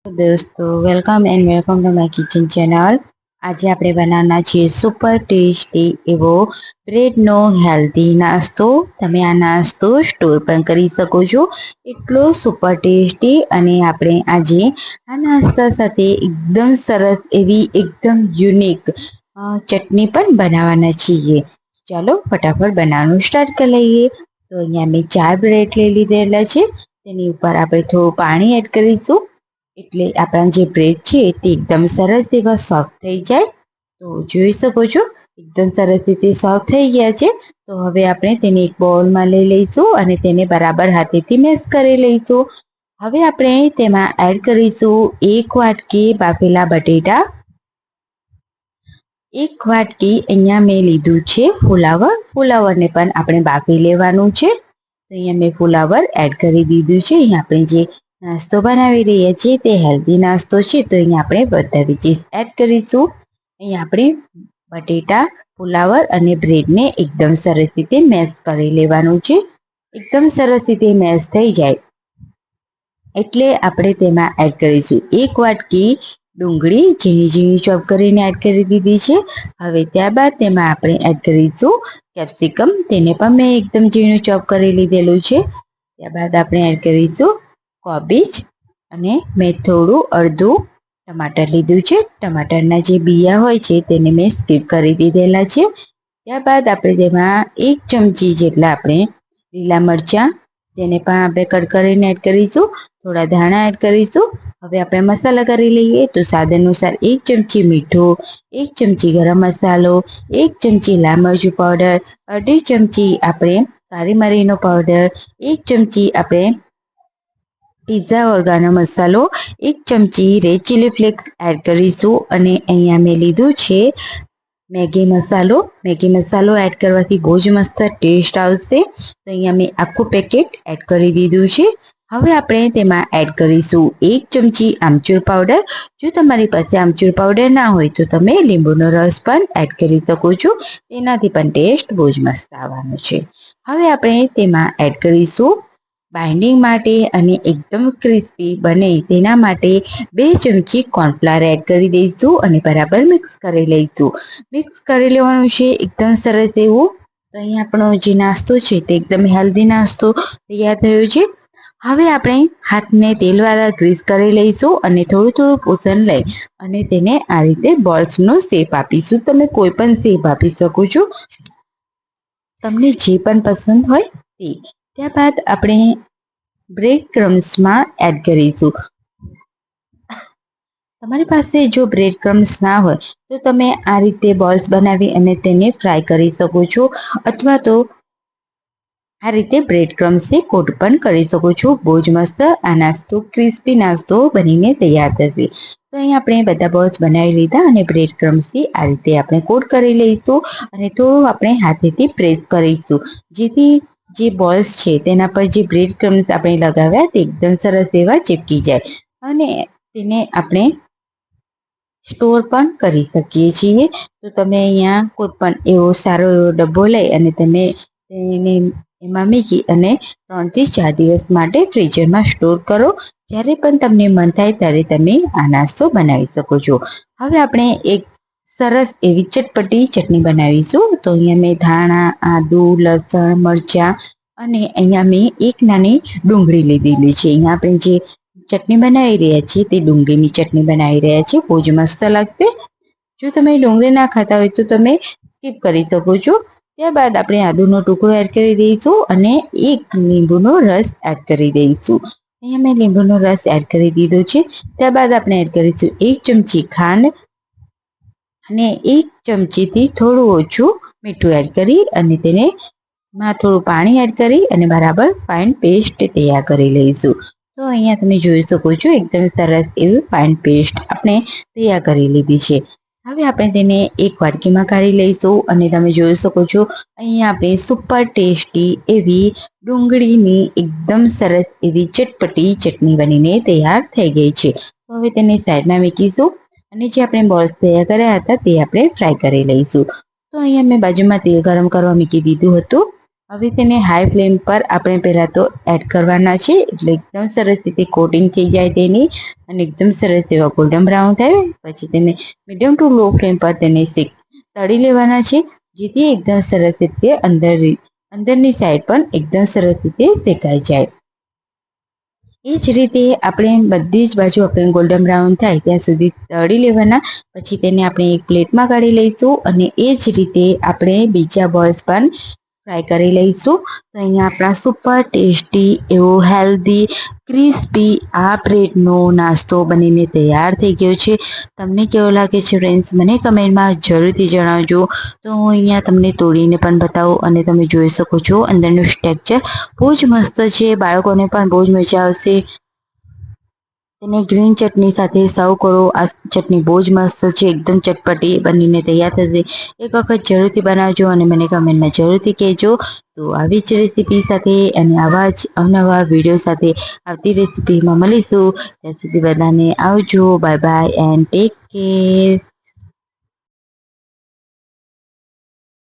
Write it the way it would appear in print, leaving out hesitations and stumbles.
दोस्तों welcome and welcome to my kitchen channel. आज આપણે બનાવવાના છીએ સુપર ટેસ્ટી એવો બ્રેડનો હેલ્ધી નાસ્તો। તમે આ નાસ્તો સ્ટોર પણ કરી શકો છો, એટલો સુપર ટેસ્ટી। અને આપણે આજે આ નાસ્તા સાથે એકદમ સરસ એવી એકદમ યુનિક ચટણી પણ બનાવવાના છીએ। ચાલો ફટાફટ બનાવવાનું સ્ટાર્ટ કરી લઈએ। તો અહીંયા મેં 4 બ્રેડ લઈ લીધેલા છે। તેની ઉપર આપણે થોડું પાણી એડ કરીશું, એટલે આપણા જે બ્રેડ છે તે એકદમ સરસ એવા સોફ્ટ થઈ જાય। તો જોઈ શકો છો એકદમ સરસ રીતે સોફ્ટ થઈ ગયા છે। તો હવે આપણે તેને એક બાઉલમાં લઈ લઈશું અને તેને બરાબર હાથેથી મેશ કરી લઈશું। હવે આપણે તેમાં એડ કરીશું 1 વાટકી બાફેલા બટેટા, 1 વાટકી અહીંયા મેં લીધું છે ફુલાવર। ફુલાવરને પણ આપણે બાફી લેવાનું છે। તો અહીંયા મેં ફુલાવર એડ કરી દીધું છે। અહીંયા આપણે જે નાસ્તો બનાવી રહ્યા છીએ તે હેલ્ધી નાસ્તો છે, તો અહીંયા આપણે બધા વેજીસ એડ કરીશું। અહીંયા આપણે બટેટા, ફુલાવર અને બ્રેડને એકદમ સરસ રીતે મેશ કરી લેવાનું છે। એકદમ સરસ રીતે મેશ થઈ જાય એટલે આપણે તેમાં એડ કરીશું 1 વાટકી ડુંગળી, ઝીણી ઝીણી ચોપ કરીને એડ કરી દીધી છે। હવે ત્યારબાદ તેમાં આપણે એડ કરીશું કેપ્સિકમ, તેને પણ મેં એકદમ ઝીણું ચોપ કરી લીધેલું છે। ત્યારબાદ આપણે એડ કરીશું કોબીજ અને મેં થોડું અડધું ટમાટર લીધું છે। ટમાટરના જે બિયા હોય છે તેને મેં સ્કીપ કરી દીધેલા છે। ત્યારબાદ આપણે તેમાં 1 ચમચી જેટલા આપણે લીલા મરચાં, તેને પણ આપણે કટ કરીને એડ કરીશું। થોડા ધાણા એડ કરીશું। હવે આપણે મસાલા કરી લઈએ। તો સ્વાદ અનુસાર 1 ચમચી મીઠું, 1 ચમચી ગરમ મસાલો, 1 ચમચી લાલ મરચું પાવડર, અડધી ચમચી આપણે કાળી મરીનો પાવડર, 1 ચમચી આપણે પિઝા ઓર્ગાનો મસાલો, 1 ચમચી રેડ ચીલી ફ્લેક્સ એડ કરીશું। અને અહીંયા મેં લીધું છે મેગી મસાલો। મેગી મસાલો એડ કરવાથી બહુ જ મસ્ત ટેસ્ટ આવશે। તો અહીંયા મેં આખું પેકેટ એડ કરી દીધું છે। હવે આપણે તેમાં એડ કરીશું 1 ચમચી આમચૂર પાવડર। જો તમારી પાસે આમચૂર પાવડર ના હોય તો તમે લીંબુનો રસ પણ એડ કરી શકો છો, તેનાથી પણ ટેસ્ટ બહુ જ મસ્ત આવવાનો છે। હવે આપણે તેમાં એડ કરીશું બાઇન્ડિંગ માટે અને એકદમ ક્રિસ્પી બને તેના માટે 2 ચમચી કોર્નફ્લાવર એડ કરી દઈશું અને બરાબર મિક્સ કરી લઈશું। મિક્સ કરી લેવાનું છે એકદમ સરસ એવું। તો અહીંયા આપણો જે નાસ્તો છે તે એકદમ હેલ્ધી નાસ્તો તૈયાર થયો છે। હવે આપણે હાથને તેલવાળા ગ્રીસ કરી લઈશું અને થોડું થોડું પોષણ લઈ અને તેને આ રીતે બોલ્સનો શેપ આપીશું। તમે કોઈ પણ શેપ આપી શકો છો, તમને જે પણ પસંદ હોય તે। ત્યારબાદ આપણે બ્રેડ ક્રમ્સમાં એડ કરીશું। તમારી પાસે જો બ્રેડ ક્રમ્સ ના હોય તો તમે આ રીતે બોલ્સ બનાવી અને તેને ફ્રાય કરી શકો છો, અથવા તો આ રીતે બ્રેડ ક્રમ્સથી કોટ પણ કરી શકો છો। બહુ જ મસ્ત આ નાસ્તો ક્રિસ્પી નાસ્તો બનીને તૈયાર થશે। તો અહીં આપણે બધા બોલ્સ બનાવી લીધા અને બ્રેડ ક્રમ્સથી આ રીતે આપણે કોટ કરી લઈશું અને થોડું આપણે હાથેથી પ્રેસ કરીશું, જેથી જે બોલ્સ છે તેના પર જે બ્રેડ ક્રમ્સ આપણે લગાવ્યા તે એકદમ સરસ એવા ચીપકી જાય અને તેને આપણે સ્ટોર પણ કરી શકીએ છીએ। તો તમે અહીંયા કોઈ પણ એવો સારો એવો ડબ્બો લઈ અને તમે તેને એમાં મૂકી અને 3 થી 4 દિવસ માટે ફ્રીઝરમાં સ્ટોર કરો। જ્યારે પણ તમને મન થાય ત્યારે તમે આ નાસ્તો બનાવી શકો છો। હવે આપણે એક સરસ એવી ચટપટી ચટણી બનાવીશું। તો અહીંયા મેં ધાણા, આદુ, લસણ, મરચાં અને અહીંયા મેં એક નાની ડુંગળી લીધેલી છે। અહીંયા આપણે જે ચટણી બનાવી રહ્યા છીએ તે ડુંગળીની ચટણી બનાવી રહ્યા છીએ, બહુ જ મસ્ત લાગશે। જો તમે ડુંગળી ના ખાતા હોય તો તમે સ્કીપ કરી શકો છો। ત્યારબાદ આપણે આદુનો ટુકડો એડ કરી દઈશું અને 1 લીંબુનો રસ એડ કરી દઈશું। અહીંયા મેં લીંબુનો રસ એડ કરી દીધો છે। ત્યારબાદ આપણે એડ કરીશું 1 ચમચી ખાંડ અને 1 ચમચીથી થોડું ઓછું મીઠું એડ કરી અને તેને થોડું પાણી એડ કરી અને બરાબર ફાઇન પેસ્ટ તૈયાર કરી લઈશું। તો અહીંયા તમે જોઈ શકો છો એકદમ સરસ એવી ફાઇન પેસ્ટ આપણે તૈયાર કરી લીધી છે। હવે આપણે તેને એક વાટકીમાં કાઢી લઈશું અને તમે જોઈ શકો છો અહીંયા આપણે સુપર ટેસ્ટી એવી ડુંગળીની એકદમ સરસ એવી ચટપટી ચટણી બનીને તૈયાર થઈ ગઈ છે। તો હવે તેને સાઈડમાં મૂકીશું અને જે આપણે બોલ્સ તૈયાર કર્યા હતા તે આપણે ફ્રાય કરી લઈશું। તો અહીંયા મેં બાજુમાં તેલ ગરમ કરવા મૂકી દીધું હતું હવે તેને હાઈ ફ્લેમ પર આપણે પહેલાં તો એડ કરવાના છે, એટલે એકદમ સરસ રીતે કોટિંગ થઈ જાય તેની અને એકદમ સરસ એવા ગોલ્ડન બ્રાઉન થાય પછી તેને મીડિયમ ટુ લો ફ્લેમ પર તેને તળી લેવાના છે, જેથી એકદમ સરસ રીતે અંદરની સાઈડ પણ એકદમ સરસ રીતે શેકાઈ જાય। એ જ રીતે આપણે બધી જ બાજુ આપણે ગોલ્ડન બ્રાઉન થાય ત્યાં સુધી તળી લેવાના, પછી તેને આપણે એક પ્લેટમાં કાઢી લઈશું અને એ જ રીતે આપણે બીજા બોલ્સ પણ ફ્રાય કરી લઈશું। તો અહીંયા આપણા સુપર ટેસ્ટી એવો હેલ્ધી ક્રિસ્પી આ બ્રેડનો નાસ્તો બનીને તૈયાર થઈ ગયો છે। તમને કેવો લાગે છે ફ્રેન્ડ્સ, મને કમેન્ટમાં જરૂરથી જણાવજો। તો હું અહીંયા તમને તોડીને પણ બતાવું અને તમે જોઈ શકો છો અંદરનું સ્ટ્રક્ચર બહુ જ મસ્ત છે, બાળકોને પણ બહુ જ મજા આવશે। તેને ગ્રીન ચટણી સાથે સર્વ કરો। આ ચટણી બહુ જ મસ્ત છે, એકદમ ચટપટી બનીને તૈયાર થશે। એક વખત જરૂરથી બનાવજો અને મને કમેન્ટમાં જરૂરથી કહેજો। તો આવી જ રેસીપી સાથે અને આવા જ અવનવા વિડીયો સાથે આવતી રેસીપીમાં મળીશું। ત્યાં સુધી બધાને આવજો, bye bye and take care.